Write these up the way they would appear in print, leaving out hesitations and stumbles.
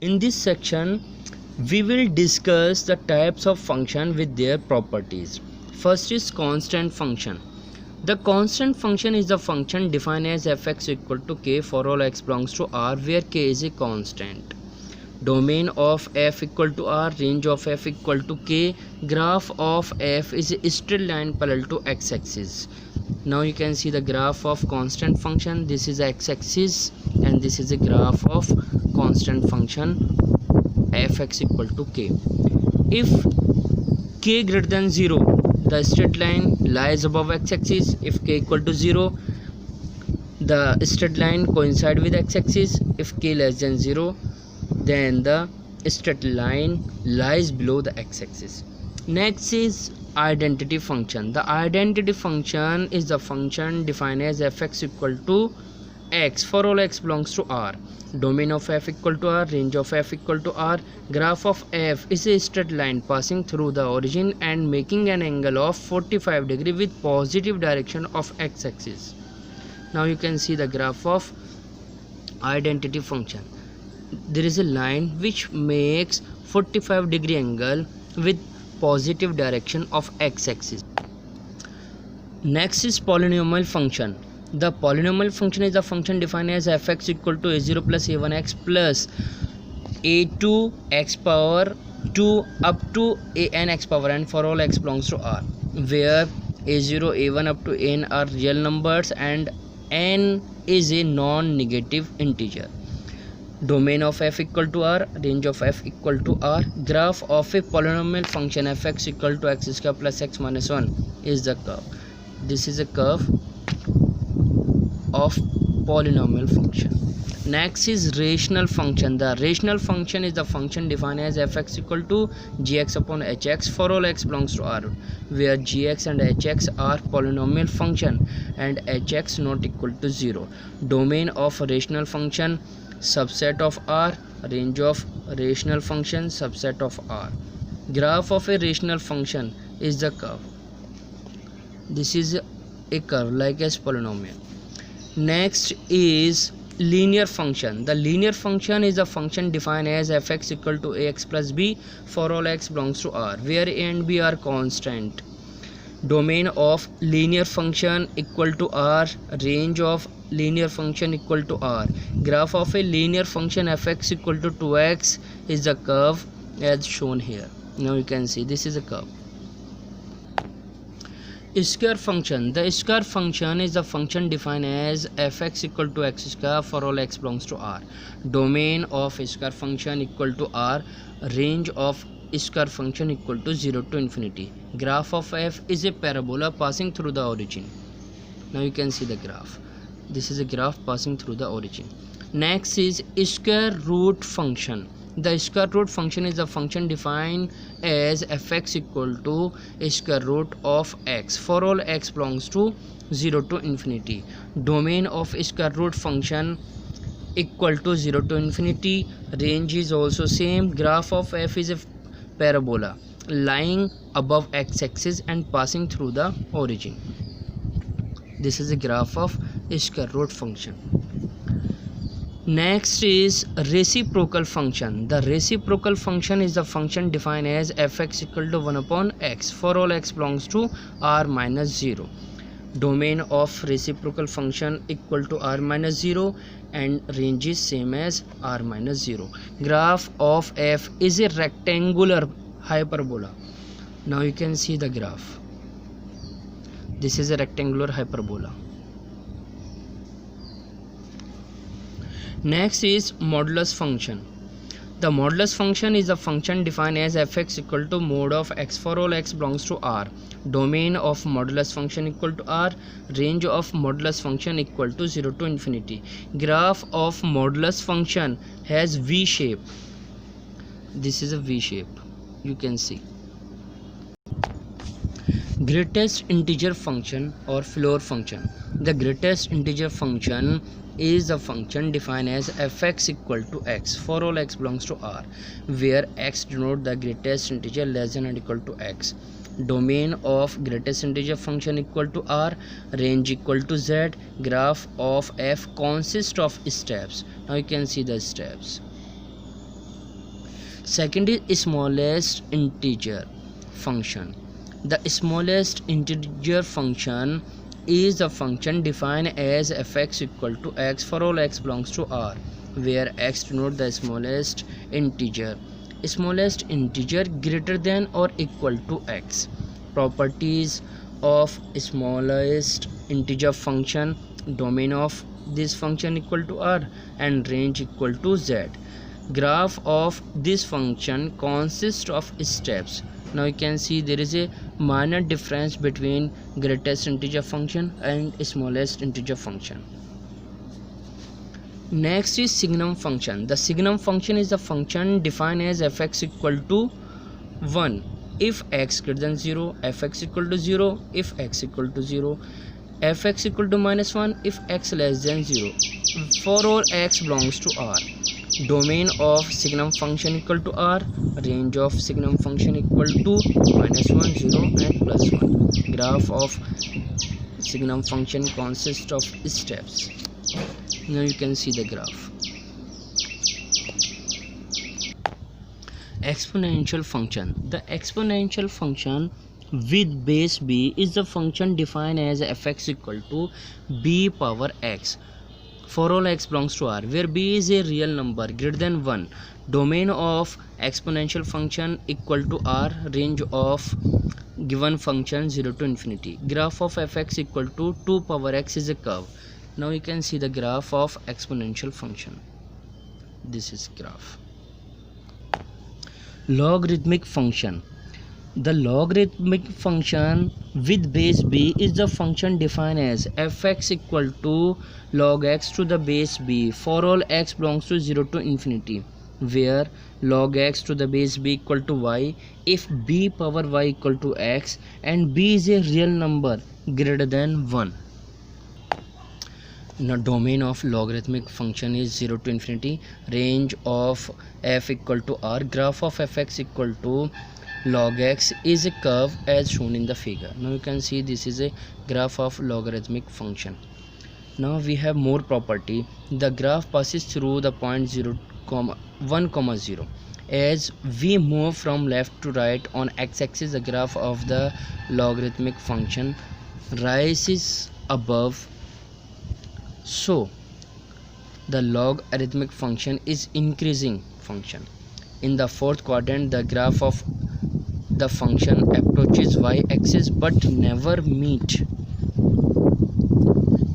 In this section, we will discuss the types of function with their properties. First is constant function. The constant function is the function defined as fx equal to k for all x belongs to R, where k is a constant. Domain of f equal to R, range of f equal to k, graph of f is a straight line parallel to x-axis. Now you can see the graph of constant function. This is x-axis and this is a graph of constant function fx equal to k. If k greater than 0, the straight line lies above x-axis. If k equal to 0, the straight line coincides with x-axis. If k less than 0, then the straight line lies below the x-axis. Next is identity function. The identity function is the function defined as fx equal to x for all x belongs to R. Domain of f equal to R, range of f equal to R, graph of f is a straight line passing through the origin and making an angle of 45 degrees with positive direction of x-axis. Now you can see the graph of identity function. There is a line which makes 45 degree angle with positive direction of x-axis. Next is polynomial function. The polynomial function is a function defined as fx equal to a0 plus a1x plus a2 x power 2 up to an x power n for all x belongs to R, where a0, a1 up to n are real numbers and n is a non-negative integer. Domain of f equal to R, range of f equal to R, graph of a polynomial function fx equal to x square plus x minus 1 is the curve. This is a curve of polynomial function. Next is rational function. The rational function is the function defined as fx equal to gx upon hx for all x belongs to R, where gx and hx are polynomial function and hx not equal to 0. Domain of rational function subset of R, range of rational function subset of R. Graph of a rational function is the curve. This is a curve like as polynomial. Next is linear function. The linear function is a function defined as fx equal to ax plus b for all x belongs to R, where a and b are constant. Domain of linear function equal to R, range of linear function equal to R. Graph of a linear function fx equal to 2x is the curve as shown here. Now you can see this is a curve. Square function. The square function is a function defined as fx equal to x square for all x belongs to R. Domain of square function equal to R, range of square function equal to 0 to infinity. Graph of f is a parabola passing through the origin. Now you can see the graph. This is a graph passing through the origin. Next is square root function. The square root function is a function defined as fx equal to square root of x for all x belongs to 0 to infinity. Domain of square root function equal to 0 to infinity. Range is also same. Graph of f is a parabola lying above x-axis and passing through the origin. This is a graph of square root function. Next is reciprocal function. The reciprocal function is the function defined as fx equal to 1 upon x for all x belongs to R minus 0. Domain of reciprocal function equal to R minus 0 and range is same as R minus 0. Graph of f is a rectangular hyperbola. Now you can see the graph. This is a rectangular hyperbola. Next is modulus function. The modulus function is a function defined as fx equal to mod of x for all x belongs to R. Domain of modulus function equal to R, range of modulus function equal to 0 to infinity. Graph of modulus function has V shape. This is a V shape. You can see. Greatest integer function or floor function. The greatest integer function is a function defined as fx equal to x for all x belongs to R, where x denote the greatest integer less than or equal to x. Domain of greatest integer function equal to R, range equal to z. Graph of f consists of steps. Now you can see the steps. Second is smallest integer function. The smallest integer function is the function defined as fx equal to x for all x belongs to R, where x denotes the smallest integer. Smallest integer greater than or equal to x. Properties of smallest integer function: domain of this function equal to R and range equal to z. Graph of this function consists of steps. Now you can see there is a minor difference between greatest integer function and smallest integer function. Next is signum function. The signum function is the function defined as fx equal to 1 if x greater than 0, fx equal to 0 if x equal to 0, fx equal to -1 if x less than 0, for all x belongs to R. Domain of signum function equal to R, range of signum function equal to -1, 0 and +1. Graph of signum function consists of steps. Now you can see the graph. Exponential function. The exponential function with base b is the function defined as fx equal to b power x for all x belongs to R, where b is a real number greater than 1. Domain of exponential function equal to R, range of given function 0 to infinity. Graph of fx equal to 2 power x is a curve. Now you can see the graph of exponential function. This is graph. Logarithmic function. The logarithmic function with base b is the function defined as fx equal to log x to the base b for all x belongs to 0 to infinity, where log x to the base b equal to y if b power y equal to x and b is a real number greater than 1. Now domain of logarithmic function is 0 to infinity, range of f equal to R. Graph of fx equal to log x is a curve as shown in the figure. Now you can see this is a graph of logarithmic function. Now we have more property. The graph passes through the point 1, 0. As we move from left to right on x-axis, the graph of the logarithmic function rises above. So the logarithmic function is increasing function. In the fourth quadrant, the graph of the function approaches y-axis but never meet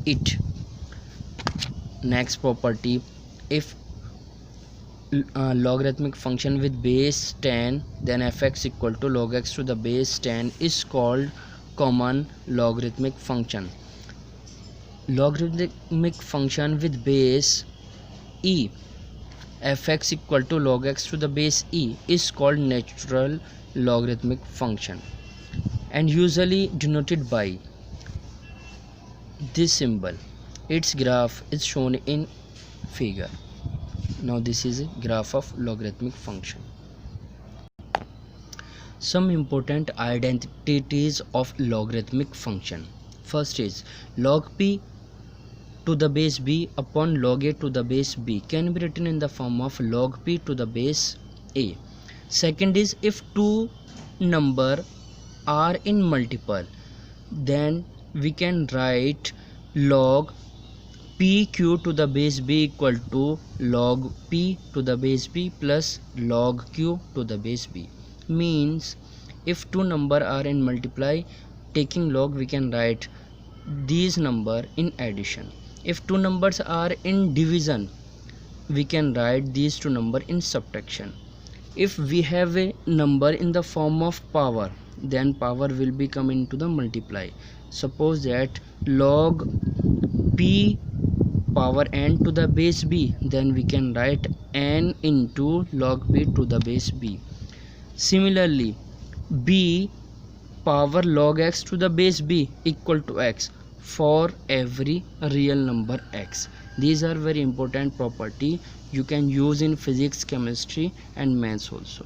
it. Next property: if logarithmic function with base 10, then fx equal to log x to the base 10 is called common logarithmic function. Logarithmic function with base e, fx equal to log x to the base e is called natural logarithmic function and usually denoted by this symbol. Its graph is shown in figure. Now this is a graph of logarithmic function. Some important identities of logarithmic function. First is log p to the base b upon log a to the base b can be written in the form of log p to the base a. Second is if two numbers are in multiple, then we can write log pq to the base b equal to log p to the base b plus log q to the base b. Means if two numbers are in multiply, taking log we can write these number in addition. If two numbers are in division, we can write these two numbers in subtraction. If we have a number in the form of power, then power will be come into the multiply. Suppose that log p power n to the base b, then we can write n into log p to the base b. Similarly, b power log x to the base b equal to x for every real number x. These are very important property you can use in physics, chemistry and maths also.